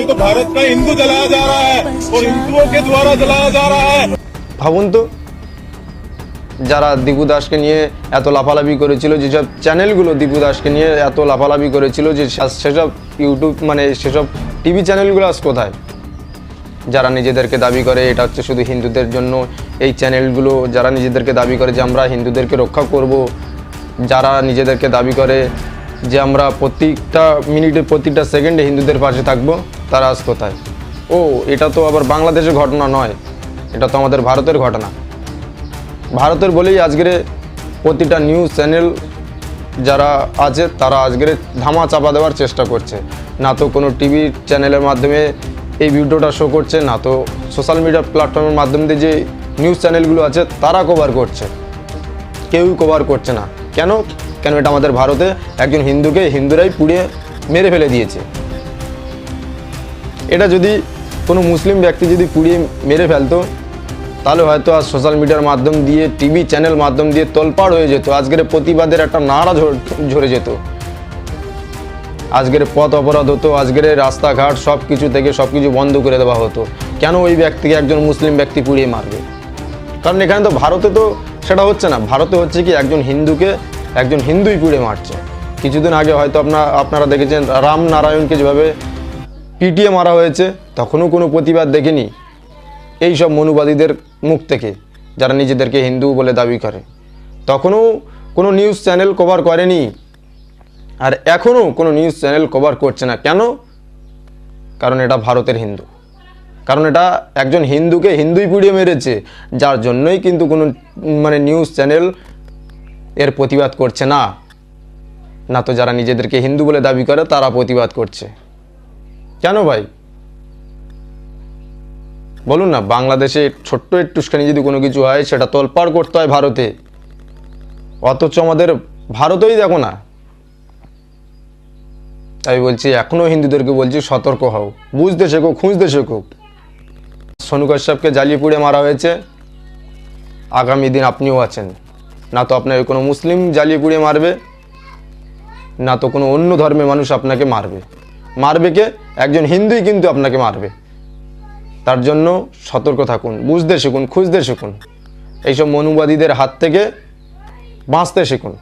तो भारत का हिंदू जलाया जा रहा है और हिंदुओं के द्वारा जलाया जा रहा है। ভাবুন তো, যারা দীপু দাসকে নিয়ে এত লাফালাফি করেছিল, যেসব চ্যানেলগুলো দীপু দাসকে নিয়ে এত লাফালাফি করেছিল, যে সেসব ইউটিউব মানে সেসব টিভি চ্যানেলগুলো আজ কোথায়? যারা নিজেদেরকে দাবি করে এটা হচ্ছে শুধু হিন্দুদের জন্য, এই চ্যানেলগুলো যারা নিজেদেরকে দাবি করে যে আমরা হিন্দুদেরকে রক্ষা করব, যারা নিজেদেরকে দাবি করে যে আমরা প্রত্যেকটা মিনিটে প্রত্যেকটা সেকেন্ডে হিন্দুদের পাশে থাকবো, তারা আজ কোথায়? ও, এটা তো আবার বাংলাদেশের ঘটনা নয়, এটা তো আমাদের ভারতের ঘটনা। ভারতের বলেই আজকের প্রতিটা নিউজ চ্যানেল যারা আছে তারা আজকের ধামা চাপা দেওয়ার চেষ্টা করছে। না তো কোনো টিভি চ্যানেলের মাধ্যমে এই ভিডিওটা শো করছে, না তো সোশ্যাল মিডিয়া প্ল্যাটফর্মের মাধ্যমে যে নিউজ চ্যানেলগুলো আছে তারা কভার করছে, কেউই কভার করছে না। কেন? এটা আমাদের ভারতে একজন হিন্দুকে হিন্দুরাই পুড়িয়ে মেরে ফেলে দিয়েছে। এটা যদি কোনো মুসলিম ব্যক্তি যদি পুড়িয়ে মেরে ফেলতো, তাহলে হয়তো আজ সোশ্যাল মিডিয়ার মাধ্যম দিয়ে, টিভি চ্যানেল মাধ্যম দিয়ে তোলপাড় হয়ে যেত, আজকের প্রতিবাদের একটা নাড়া ঝরে যেত, আজকের পথ অপরাধ হতো, আজকের রাস্তাঘাট সব কিছু থেকে সব কিছু বন্ধ করে দেওয়া হতো। কেন ওই ব্যক্তিকে একজন মুসলিম ব্যক্তি পুড়িয়ে মারবে? কারণ এখানে তো ভারতে তো সেটা হচ্ছে না। ভারতে হচ্ছে কি একজন হিন্দুকে একজন হিন্দুই পুড়ে মারছে। কিছুদিন আগে হয়তো আপনারা দেখেছেন রামনারায়ণকে যেভাবে পিটিয়ে মারা হয়েছে, তখনও কোনো প্রতিবাদ দেখেনি এই সব মনুবাদীদের মুখ থেকে, যারা নিজেদেরকে হিন্দু বলে দাবি করে। তখনও কোনো নিউজ চ্যানেল কভার করেনি, আর এখনও কোনো নিউজ চ্যানেল কভার করছে না। কেন? কারণ এটা ভারতের হিন্দু, কারণ এটা একজন হিন্দুকে হিন্দুই পুড়িয়ে মেরেছে, যার জন্যই কিন্তু কোনো মানে নিউজ চ্যানেল এর প্রতিবাদ করছে না। না তো যারা নিজেদেরকে হিন্দু বলে দাবি করে তারা প্রতিবাদ করছে। কেন ভাই বলুন না? বাংলাদেশে ছোট্ট একটুখানি যদি কোনো কিছু হয় সেটা তোলপাড় করতে হয় ভারতে, অথচ আমাদের ভারতেই দেখো না। তাই বলছি, এখনও হিন্দুদেরকে বলছি সতর্ক হও, বুঝতে শেখো, খুঁজতে শেখো। সোনু কাশ্যপকে জ্বালিয়ে পুড়ে মারা হয়েছে, আগামী দিন আপনিও আছেন। না তো আপনাকে কোনো মুসলিম জ্বালিয়ে পুড়িয়ে মারবে, না তো কোনো অন্য ধর্মের মানুষ আপনাকে মারবে কে? একজন হিন্দুই কিন্তু আপনাকে মারবে। তার জন্য সতর্ক থাকুন, বুঝতে শিখুন, খুঁজতে শিখুন, এইসব মনুবাদীদের হাত থেকে বাঁচতে শিখুন।